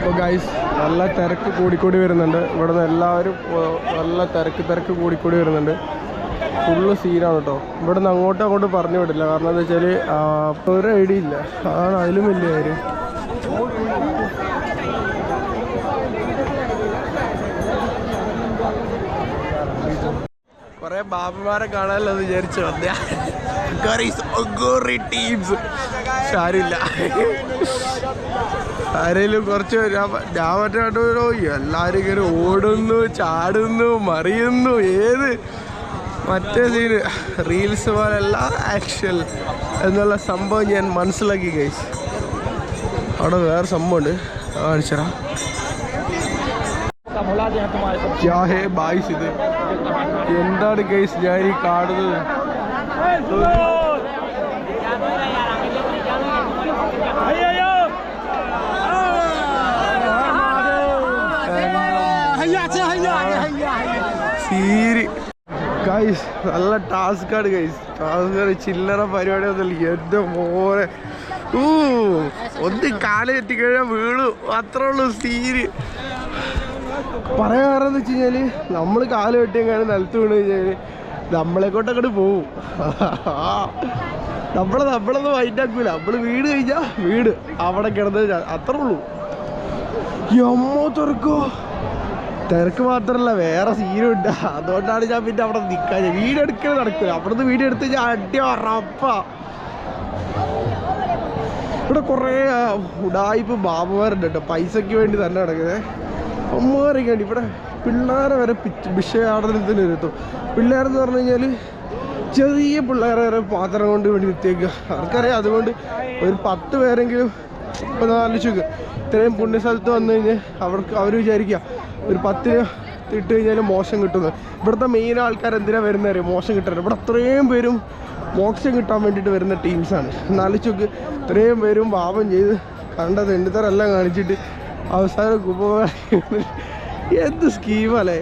അപ്പോൾ ഗൈസ് നല്ല തിരക്ക് കൂടിക്കൂടി വരുന്നുണ്ട്. ഇവിടെ നിന്ന് എല്ലാവരും നല്ല തിരക്ക് കൂടിക്കൂടി വരുന്നുണ്ട്. ഫുള്ള് സീനാണ് കേട്ടോ. ഇവിടെ നിന്ന് അങ്ങോട്ട് പറഞ്ഞു വിടില്ല. കാരണം എന്താ വെച്ചാൽ ഒരു ഐഡിയ ഇല്ല. അതാണ് അതിലും വലിയ കാര്യം. കുറേ ബാബുമാരെ കാണാനല്ലോ എന്ന് വിചാരിച്ചു വന്നേ. ടീംസ് ആരുമില്ല. ആരെങ്കിലും കുറച്ച് ഞാൻ മറ്റേ എല്ലാവരും ഇങ്ങനെ ഓടുന്നു, ചാടുന്നു, മറിയുന്നു. ഏത് മറ്റേ സീന് റീൽസ് പോലെയല്ല ആക്ഷൻ എന്നുള്ള സംഭവം ഞാൻ മനസ്സിലാക്കി ഗൈസ്. അവിടെ വേറെ സംഭവമുണ്ട്, കാണിച്ചറാ. ഇത് എന്താണ് ഗൈസ് ഞാൻ ഈ കാണുന്നത്? ഗൈസ് നല്ല ടാസ്ക്കാണ് ഗൈസ്. ടാസ്ക്കാണ്, ചില്ലറ പരിപാടിയൊന്നുമില്ല. എൻ്റെ മോനെ ഒന്ന് കാല് തെറ്റിക്കഴിഞ്ഞാൽ വീണു, അത്രേ ഉള്ളൂ സീന്. പറയാൻ കാരണം എന്ന് വെച്ച് കഴിഞ്ഞാൽ നമ്മൾ കാല് വെട്ടിയെങ്ങാനും നിലത്ത് വീണ് കഴിഞ്ഞാൽ നമ്മളെ കൊണ്ടങ്ങോട്ട് പോവും. നമ്മളൊന്നും വൈൻഡാക്കൂല. നമ്മൾ വീട് കഴിഞ്ഞാൽ വീട് അവിടെ കിടന്ന് അത്രേ ഉള്ളൂ. എമ്മോ തിരക്ക് മാത്രമല്ല വേറെ സീനുണ്ട്. അതുകൊണ്ടാണ് ഞാൻ പിന്നെ അവിടെ നിൽക്കാൻ. വീഡിയോ എടുക്കൽ നടക്കില്ല. അവിടുന്ന് വീഡിയോ എടുത്ത് ഞാൻ അടി ഉറപ്പ. ഇവിടെ കുറേ ഉടായിപ്പ് ബാബുമാരുണ്ട് കേട്ടോ, പൈസയ്ക്ക് വേണ്ടി തന്നെ നടക്കുന്നത്. അമ്മമാരൊക്കെ ഉണ്ട് ഇവിടെ. പിള്ളേരെ വരെ ഭിക്ഷയാടനത്തിന് ഇരുത്തും. പിള്ളേരെന്ന് പറഞ്ഞു കഴിഞ്ഞാൽ ചെറിയ പിള്ളേരെ വരെ പാത്രം കൊണ്ട് വേണ്ടി നിർത്തിയേക്കുക. അവർക്കറിയാം. അതുകൊണ്ട് ഒരു 10 പേരെങ്കിലും ഇപ്പം ആലോചിക്കുക, ഇത്രയും പുണ്യസ്ഥലത്ത് വന്നു കഴിഞ്ഞാൽ അവർ വിചാരിക്കുക ഒരു 10 ഇട്ട് കഴിഞ്ഞാൽ മോശം കിട്ടുന്നത്. ഇവിടുത്തെ മെയിൻ ആൾക്കാർ എന്തിനാണ് വരുന്നത് അറിയാം? മോശം കിട്ടാൻ. ഇവിടെ അത്രയും പേരും മോക്ഷം കിട്ടാൻ വേണ്ടിയിട്ട് വരുന്ന ടീംസാണ്. എന്നാലോചിക്ക്, ഇത്രയും പേരും പാപം ചെയ്ത് കണ്ടത് എണ്ണിത്തരെല്ലാം കാണിച്ചിട്ട് അവസാനം എന്ത് സ്കീമല്ലേ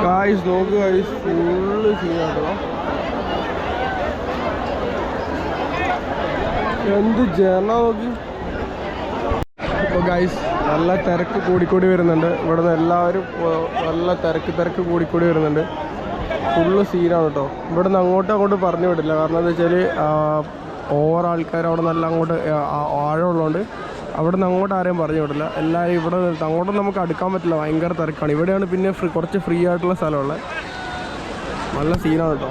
ഗായ്സ്. നോക്ക് ഗായ്സ്, ഫുള്ള് സീനാട്ടോ. എന്ത് ജന നോക്കി. ഇപ്പോൾ ഗായ്സ് നല്ല തിരക്ക് കൂടിക്കൂടി വരുന്നുണ്ട്. ഇവിടെ നിന്ന് എല്ലാവരും നല്ല തിരക്ക് കൂടിക്കൂടി വരുന്നുണ്ട്. ഫുള്ള് സീനാണ് കേട്ടോ. ഇവിടെ നിന്ന് അങ്ങോട്ട് പറഞ്ഞു വിടില്ല. കാരണം എന്താ വെച്ചാൽ ഓവർ ആൾക്കാർ അവിടെ നല്ല അങ്ങോട്ട് ആഴമുള്ളതുകൊണ്ട് അവിടെ നിന്ന് അങ്ങോട്ട് ആരെയും പറഞ്ഞു വിടില്ല. എല്ലാവരും ഇവിടെ അങ്ങോട്ടും നമുക്ക് അടുക്കാൻ പറ്റില്ല, ഭയങ്കര തിരക്കാണ്. ഇവിടെയാണ് പിന്നെ കുറച്ച് ഫ്രീ ആയിട്ടുള്ള സ്ഥലമുള്ളത്. നല്ല സീനാണ് കേട്ടോ.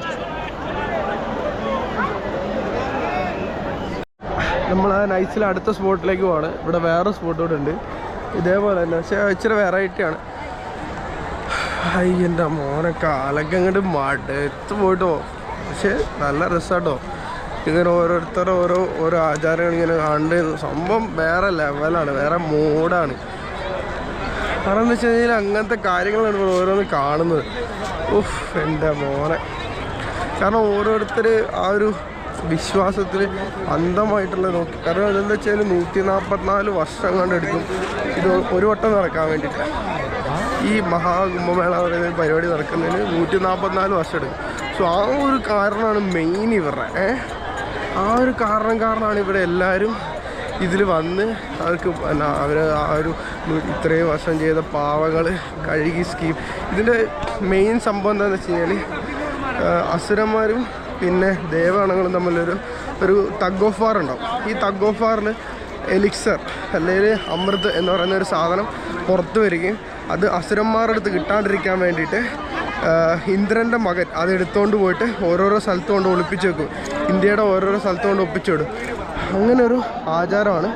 നമ്മൾ നൈസിൽ അടുത്ത സ്പോട്ടിലേക്ക് പോവാണ്. ഇവിടെ വേറെ സ്പോട്ട് കൂടെ ഉണ്ട് ഇതേപോലെ തന്നെ, പക്ഷേ ഇച്ചിരി വെറൈറ്റിയാണ്. എൻ്റെ മോനെ കാലൊക്കെ അങ്ങോട്ട് മടുത്ത് പോയിട്ടോ. പക്ഷേ നല്ല രസമാട്ടോ. ഇങ്ങനെ ഓരോരുത്തരും ഓരോ ആചാരങ്ങൾ ഇങ്ങനെ കണ്ട് സംഭവം വേറെ ലെവലാണ്, വേറെ മൂഡാണ്. കാരണം എന്ന് വെച്ച് കഴിഞ്ഞാൽ അങ്ങനത്തെ കാര്യങ്ങളാണ് ഇപ്പോൾ ഓരോന്ന് കാണുന്നത്. എൻ്റെ മോനെ. കാരണം ഓരോരുത്തർ ആ ഒരു വിശ്വാസത്തിൽ അന്ധമായിട്ടുള്ള നോക്കി. കാരണം അതെന്താ വെച്ചാൽ 144 വർഷം കണ്ടെടുക്കും ഇത് ഒരു വട്ടം നടക്കാൻ വേണ്ടിയിട്ട്. ഈ മഹാകുംഭമേള പറയുന്ന പരിപാടി നടക്കുന്നതിന് 144 വർഷം എടുക്കും. സോ ആ ഒരു കാരണമാണ് മെയിൻ ഇവരുടെ. ആ ഒരു കാരണമാണ് ഇവിടെ എല്ലാവരും ഇതിൽ വന്ന് അവർക്ക് അവർ ആ ഒരു ഇത്രയും വർഷം ചെയ്ത പാവങ്ങൾ കഴുകി സ്കീം. ഇതിൻ്റെ മെയിൻ സംഭവം എന്താണെന്ന് വെച്ച് കഴിഞ്ഞാൽ അസുരന്മാരും പിന്നെ ദേവഗണങ്ങളും തമ്മിലൊരു തഗ് ഓഫ് വാർ ഉണ്ടാവും. ഈ തഗ് ഓഫ് വാറിൽ എലിക്സർ അല്ലെങ്കിൽ അമൃത് എന്ന് പറയുന്ന ഒരു സാധനം പുറത്തു വരികയും അത് അസുരന്മാരുടെ അടുത്ത് കിട്ടാണ്ടിരിക്കാൻ വേണ്ടിയിട്ട് ഇന്ദ്രൻ്റെ മകൻ അത് എടുത്തുകൊണ്ട് പോയിട്ട് ഓരോരോ സ്ഥലത്ത് കൊണ്ട് ഒളിപ്പിച്ച് വെക്കും. ഇന്ത്യയുടെ ഓരോരോ സ്ഥലത്ത് കൊണ്ട് ഒപ്പിച്ചിടും. അങ്ങനെ ഒരു ആചാരമാണ്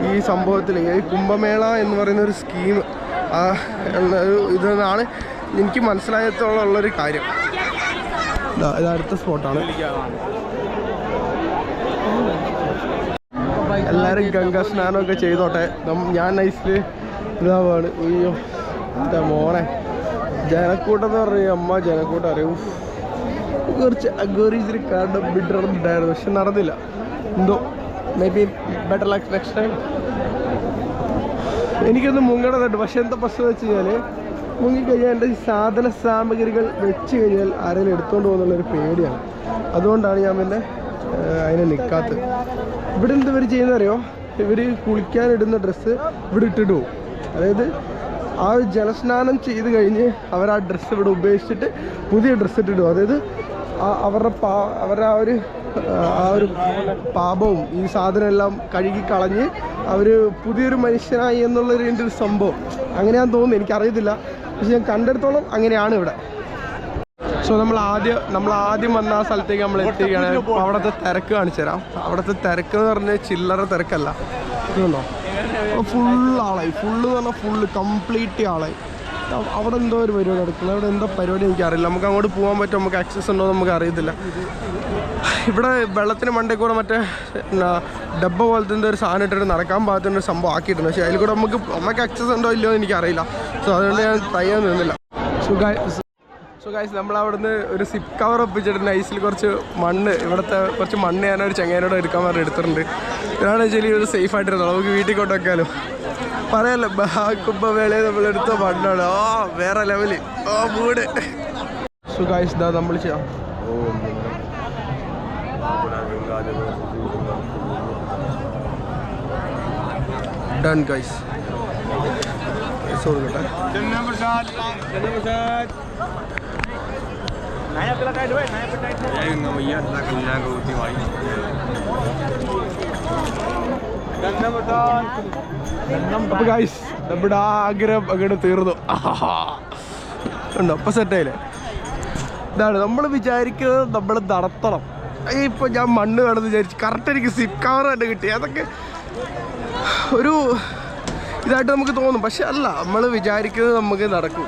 ഈ സംഭവത്തിൽ. ഈ കുംഭമേള എന്ന് പറയുന്നൊരു സ്കീം ഇതെന്നാണ് എനിക്ക് മനസ്സിലായത്തോളമുള്ളൊരു കാര്യം. ഇത് അടുത്ത സ്പോട്ടാണ്. എല്ലാവരും ഗംഗാ സ്നാനമൊക്കെ ചെയ്തോട്ടെ. ഞാൻ നൈസിൽ ഇതാവാണ്. അയ്യോ എൻ്റെ മോനെ, ജനക്കൂട്ടം എന്ന് പറഞ്ഞു അമ്മ ജനക്കൂട്ടം അറിയും. കുറച്ച് അഗോറിച്ചിരി കാരണം ബിഡറുണ്ടായിരുന്നു, പക്ഷെ നടന്നില്ല. എന്തോ may be better like next time. എനിക്കൊന്ന് മുങ്ങണതുണ്ട്. പക്ഷെ എന്താ പ്രശ്നം വെച്ച് കഴിഞ്ഞാൽ മുങ്ങിക്കഴിഞ്ഞാൽ എൻ്റെ സാധന സാമഗ്രികൾ വെച്ച് കഴിഞ്ഞാൽ ആരെങ്കിലും എടുത്തുകൊണ്ട് പോകുന്നുള്ളൊരു പേടിയാണ്. അതുകൊണ്ടാണ് ഞാൻ പിന്നെ അതിനെ നിൽക്കാത്തത്. ഇവിടെ എന്ത് പേര് ചെയ്യുന്നറിയോ, ഇവർ കുളിക്കാനിടുന്ന ഡ്രസ്സ് ഇവിടെ ഇട്ടിട്ട് പോകും. അതായത് ആ ഒരു ജലസ്നാനം ചെയ്ത് കഴിഞ്ഞ് അവർ ആ ഡ്രസ്സ് ഇവിടെ ഉപേക്ഷിച്ചിട്ട് പുതിയ ഡ്രസ്സ് ഇട്ടിടും. അതായത് അവരുടെ ആ ഒരു പാപവും ഈ സാധനം എല്ലാം കഴുകി കളഞ്ഞ് അവർ പുതിയൊരു മനുഷ്യനായി എന്നുള്ളൊരു എൻ്റെ ഒരു സംഭവം അങ്ങനെയാണെന്ന് തോന്നുന്നു, എനിക്കറിയത്തില്ല. പക്ഷെ ഞാൻ കണ്ടെടുത്തോളം അങ്ങനെയാണ് ഇവിടെ. സോ നമ്മൾ ആദ്യം വന്ന ആ സ്ഥലത്തേക്ക് നമ്മൾ എത്തുകയാണ്. അവിടുത്തെ തിരക്ക് കാണിച്ചു തരാം. അവിടുത്തെ തിരക്ക് എന്ന് പറഞ്ഞാൽ ചില്ലറ തിരക്കല്ല. ഇതുണ്ടോ, ഫുള്ളാളായി. ഫുള്ള് എന്ന് പറഞ്ഞാൽ ഫുള്ള് കംപ്ലീറ്റ് ആളായി. അവിടെ എന്തോ ഒരു പരിപാടി നടക്കുന്നത്. അവിടെ എന്തോ പരിപാടി എനിക്കറിയില്ല. നമുക്ക് അങ്ങോട്ട് പോകാൻ പറ്റും, നമുക്ക് ആക്സസ് ഉണ്ടോ എന്ന് നമുക്ക് അറിയത്തില്ല. ഇവിടെ വെള്ളത്തിന് മണ്ടേ കൂടെ മറ്റേ ഡബ്ബ പോലത്തെ ഒരു സാധനം ഇട്ടിട്ട് നടക്കാൻ പാകത്തിൻ്റെ ഒരു സംഭവം ആക്കിയിട്ടുണ്ട്. പക്ഷേ അതിൽ കൂടെ നമുക്ക് ആക്സസ് ഉണ്ടോ ഇല്ലയോ എന്ന് എനിക്കറിയില്ല. സോ അതുകൊണ്ട് ഞാൻ ട്രൈ ചെയ്യാൻ നിന്നില്ല. സോ ഗൈസ് നമ്മളവിടുന്ന് ഒരു സിപ്പ് കവർ ഒപ്പിച്ചിട്ട് ഐസിൽ കുറച്ച് മണ്ണ്, ഇവിടുത്തെ കുറച്ച് മണ്ണ് ഞാനൊരു ചെങ്ങാനോട് എടുക്കാൻ പറഞ്ഞ് എടുത്തിട്ടുണ്ട്. ഇതാണ് വെച്ചാൽ ഒരു സേഫ് ആയിട്ടിരുന്നത്. നമുക്ക് വീട്ടിൽ കൊണ്ടുവെക്കാലോ. പറയല്ലോ കുംഭമേളയെ നമ്മളെടുത്ത മണ്ണാണ്. വേറെ ലെവല്. മൂട്. സോ ഗൈസ് ഇതാ നമ്മൾ ചെയ്യാം. Done guys. കൊടുക്കട്ടെ. അപ്പൊ ഗൈസ് നമ്മുടെ ആഗ്രഹം അങ്ങനെ തീർന്നു. ഉണ്ടോ അപ്പൊ സെറ്റായില്ലേ? ഇതാണ് നമ്മൾ വിചാരിക്കുന്നത്, നമ്മൾ നടത്തണം. ഇപ്പൊ ഞാൻ മണ്ണ് വേണമെന്ന് വിചാരിച്ചു, കറക്റ്റ് എനിക്ക് സിപ്പ് കവർ തന്നെ കിട്ടി. അതൊക്കെ ഒരു ഇതായിട്ട് നമുക്ക് തോന്നും, പക്ഷെ അല്ല, നമ്മൾ വിചാരിക്കുന്നത് നമുക്ക് നടക്കും.